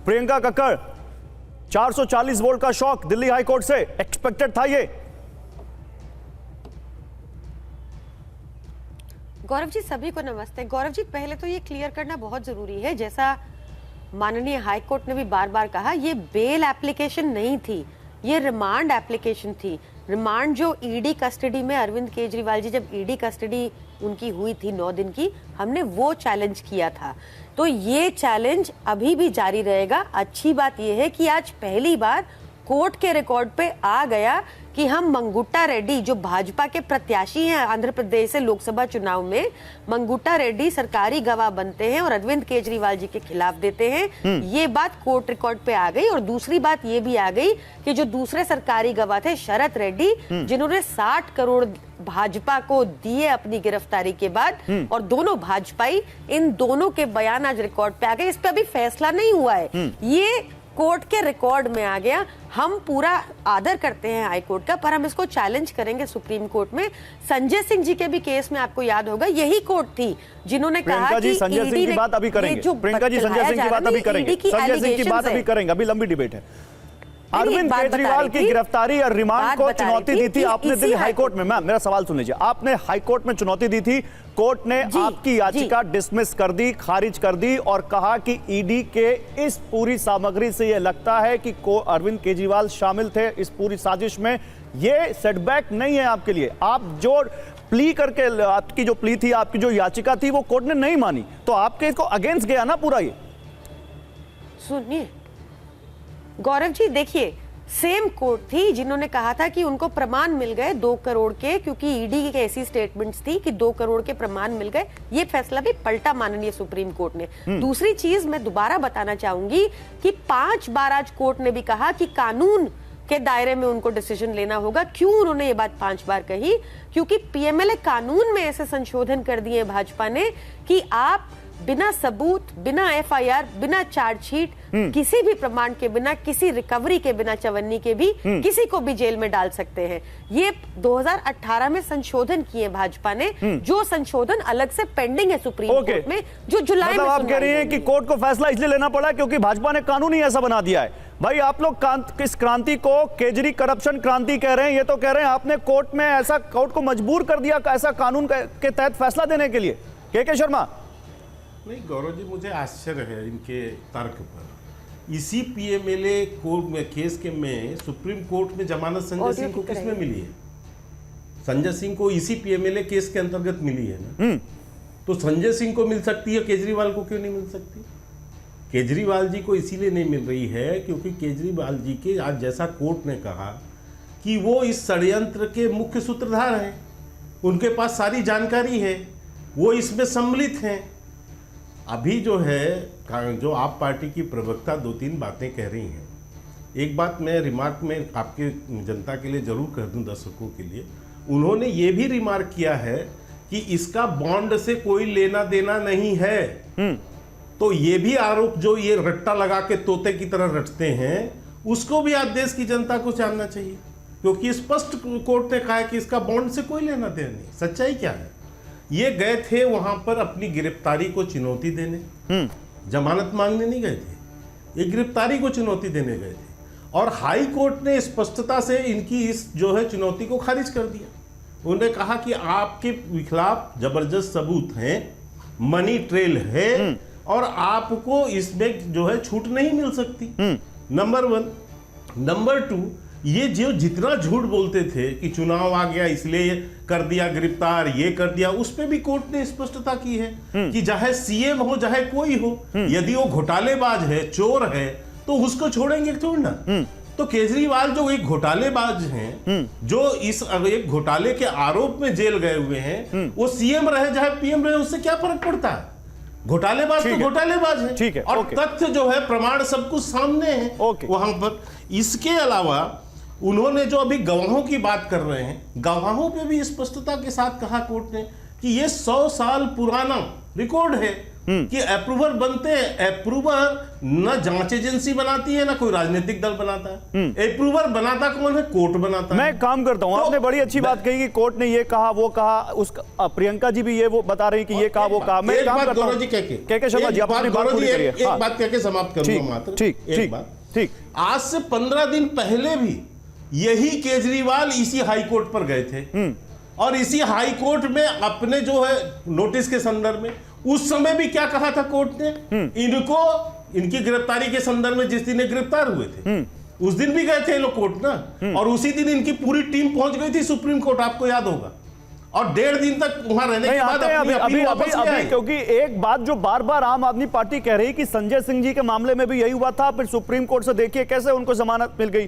Priyanka Kakkar, 440 volt का shock Delhi high court से, expected था ये? गौरव जी सभी को नमस्ते। गौरव जी पहले तो ये क्लियर करना बहुत जरूरी है, जैसा माननीय हाईकोर्ट ने भी बार बार कहा, ये बेल एप्लीकेशन नहीं थी, ये रिमांड एप्लीकेशन थी। रिमांड जो ईडी कस्टडी में अरविंद केजरीवाल जी जब ईडी कस्टडी उनकी हुई थी 9 दिन की, हमने वो चैलेंज किया था। तो ये चैलेंज अभी भी जारी रहेगा। अच्छी बात यह है कि आज पहली बार कोर्ट के रिकॉर्ड पे आ गया कि हम मंगुट्टा रेड्डी जो भाजपा के प्रत्याशी हैं आंध्र प्रदेश से लोकसभा चुनाव में, मंगुट्टा रेड्डी सरकारी गवाह बनते हैं और अरविंद केजरीवाल जी के खिलाफ देते हैं। ये बात कोर्ट रिकॉर्ड पे आ गई। और दूसरी बात ये भी आ गई कि जो दूसरे सरकारी गवाह थे शरद रेड्डी, जिन्होंने 60 करोड़ भाजपा को दिए अपनी गिरफ्तारी के बाद, और दोनों भाजपाई, इन दोनों के बयान आज रिकॉर्ड पे आ गए। इस पे अभी फैसला नहीं हुआ है, ये कोर्ट के रिकॉर्ड में आ गया। हम पूरा आदर करते हैं हाई कोर्ट का, पर हम इसको चैलेंज करेंगे सुप्रीम कोर्ट में। संजय सिंह जी के भी केस में आपको याद होगा यही कोर्ट थी जिन्होंने कहा कि संजय सिंह की बात अभी करेंगे, प्रियंका जी संजय सिंह की बात अभी करेंगे, संजय सिंह की बात अभी करेंगे, अभी लंबी डिबेट है। अरविंद केजरीवाल की गिरफ्तारी और रिमांड को चुनौती दी थी आपने दिल्ली हाईकोर्ट में। मैम मेरा सवाल सुन लीजिए, आपने हाईकोर्ट में चुनौती दी थी, कोर्ट ने आपकी याचिका डिसमिस कर दी, खारिज कर दी और कहा कि ईडी के इस पूरी सामग्री से यह लगता है कि अरविंद केजरीवाल शामिल थे इस पूरी साजिश में। यह सेटबैक नहीं है आपके लिए। आप जो प्ली करके, आपकी जो प्ली थी, आपकी जो याचिका थी, वो कोर्ट ने नहीं मानी, तो आपके इसको अगेंस्ट गया ना पूरा। ये सुनिए गौरव जी, देखिए सेम कोर्ट थी जिन्होंने कहा था कि उनको प्रमाण मिल गए 2 करोड़ के, क्योंकि ईडी की ऐसी स्टेटमेंट्स थी कि 2 करोड़ के प्रमाण मिल गए। ये फैसला भी पलटा माननीय सुप्रीम कोर्ट ने। दूसरी चीज मैं दोबारा बताना चाहूंगी कि 5 बार आज कोर्ट ने भी कहा कि कानून के दायरे में उनको डिसीजन लेना होगा। क्यों उन्होंने ये बात 5 बार कही? क्योंकि पीएमएलए कानून में ऐसे संशोधन कर दिए भाजपा ने कि आप बिना सबूत, बिना एफआईआर, बिना चार्जशीट, किसी भी प्रमाण के बिना, किसी रिकवरी के बिना, चवन्नी के भी, किसी को भी जेल में डाल सकते हैं। ये 2018 में संशोधन किए भाजपा ने, जो संशोधन अलग से पेंडिंग है सुप्रीम कोर्ट में, जो जुलाई में। आप कह रही हैं कि कोर्ट को फैसला इसलिए लेना पड़ा क्योंकि भाजपा ने कानून ही ऐसा बना दिया है। भाई आप लोग किस क्रांति को केजरी करप्शन क्रांति कह रहे हैं, ये तो कह रहे हैं आपने कोर्ट में ऐसा, कोर्ट को मजबूर कर दिया ऐसा कानून के तहत फैसला देने के लिए। के शर्मा। नहीं गौरव जी, मुझे आश्चर्य है इनके तर्क पर। इसी पीएमएलए कोर्ट में केस के में सुप्रीम कोर्ट में जमानत संजय सिंह को किसमें मिली है? संजय सिंह को इसी पीएमएलए केस के अंतर्गत मिली है ना। तो संजय सिंह को मिल सकती है, केजरीवाल को क्यों नहीं मिल सकती? केजरीवाल जी को इसीलिए नहीं मिल रही है क्योंकि केजरीवाल जी के आज जैसा कोर्ट ने कहा कि वो इस षड्यंत्र के मुख्य सूत्रधार हैं, उनके पास सारी जानकारी है, वो इसमें सम्मिलित हैं। अभी जो है, जो आप पार्टी की प्रवक्ता 2-3 बातें कह रही हैं, एक बात मैं रिमार्क में आपके जनता के लिए जरूर कह दूं, दर्शकों के लिए। उन्होंने ये भी रिमार्क किया है कि इसका बॉन्ड से कोई लेना देना नहीं है। तो ये भी आरोप जो ये रट्टा लगा के तोते की तरह रटते हैं, उसको भी आज देश की जनता को जानना चाहिए, क्योंकि स्पष्ट कोर्ट ने कहा है कि इसका बॉन्ड से कोई लेना देना नहीं। सच्चाई क्या है? ये गए थे वहां पर अपनी गिरफ्तारी को चुनौती देने, जमानत मांगने नहीं गए थे, ये गिरफ्तारी को चुनौती देने गए थे। और हाई कोर्ट ने स्पष्टता से इनकी इस जो है चुनौती को खारिज कर दिया। उन्होंने कहा कि आपके खिलाफ जबरदस्त सबूत हैं, मनी ट्रेल है, और आपको इसमें जो है छूट नहीं मिल सकती। नंबर 1। नंबर 2, ये जो जितना झूठ बोलते थे कि चुनाव आ गया इसलिए कर दिया गिरफ्तार, ये कर दिया, उस पे भी कोर्ट ने स्पष्टता की है कि चाहे सीएम हो चाहे कोई हो, यदि वो घोटालेबाज है, चोर है, तो उसको छोड़ेंगे थोड़ी ना। तो केजरीवाल जो एक घोटालेबाज हैं, जो इस एक घोटाले के आरोप में जेल गए हुए हैं, वो सीएम रहे चाहे पीएम रहे, उससे क्या फर्क पड़ता है? घोटालेबाज तो घोटालेबाज है। ठीक है, और तथ्य जो है, प्रमाण सब कुछ सामने है वहां पर। इसके अलावा उन्होंने जो अभी गवाहों की बात कर रहे हैं, गवाहों पे भी स्पष्टता के साथ कहा कोर्ट ने कि ये 100 साल पुराना रिकॉर्ड है, कि अप्रूवर बनते हैं। अप्रूवर न जांच एजेंसी बनाती है ना कोई राजनीतिक दल बनाता है। अप्रूवर बनाता कौन है? कोर्ट बनाता है। मैं काम करता हूं। तो आपने बड़ी अच्छी बात कही कि कोर्ट ने ये कहा वो कहा, उस प्रियंका जी भी ये वो बता रही कि ये कहा वो कहा। मैं काम करता हूं। के शर्मा जी, आप अपनी बात पूरी करिए। एक बात कह के समाप्त करूंगा मात्र। ठीक बात, ठीक। आज से 15 दिन पहले भी यही केजरीवाल इसी हाई कोर्ट पर गए थे और इसी हाई कोर्ट में अपने जो है नोटिस के संदर्भ में उस समय भी क्या कहा था कोर्ट ने? इनको इनकी गिरफ्तारी के संदर्भ में जिस दिन ये गिरफ्तार हुए थे उस दिन भी गए थे लोग कोर्ट ना, और उसी दिन इनकी पूरी टीम पहुंच गई थी सुप्रीम कोर्ट, आपको याद होगा। और 1.5 दिन तक वहां रहने के बाद अभी क्योंकि एक बात जो बार बार आम आदमी पार्टी कह रही कि संजय सिंह जी के मामले में भी यही हुआ था, फिर सुप्रीम कोर्ट से देखिए कैसे उनको जमानत मिल गई।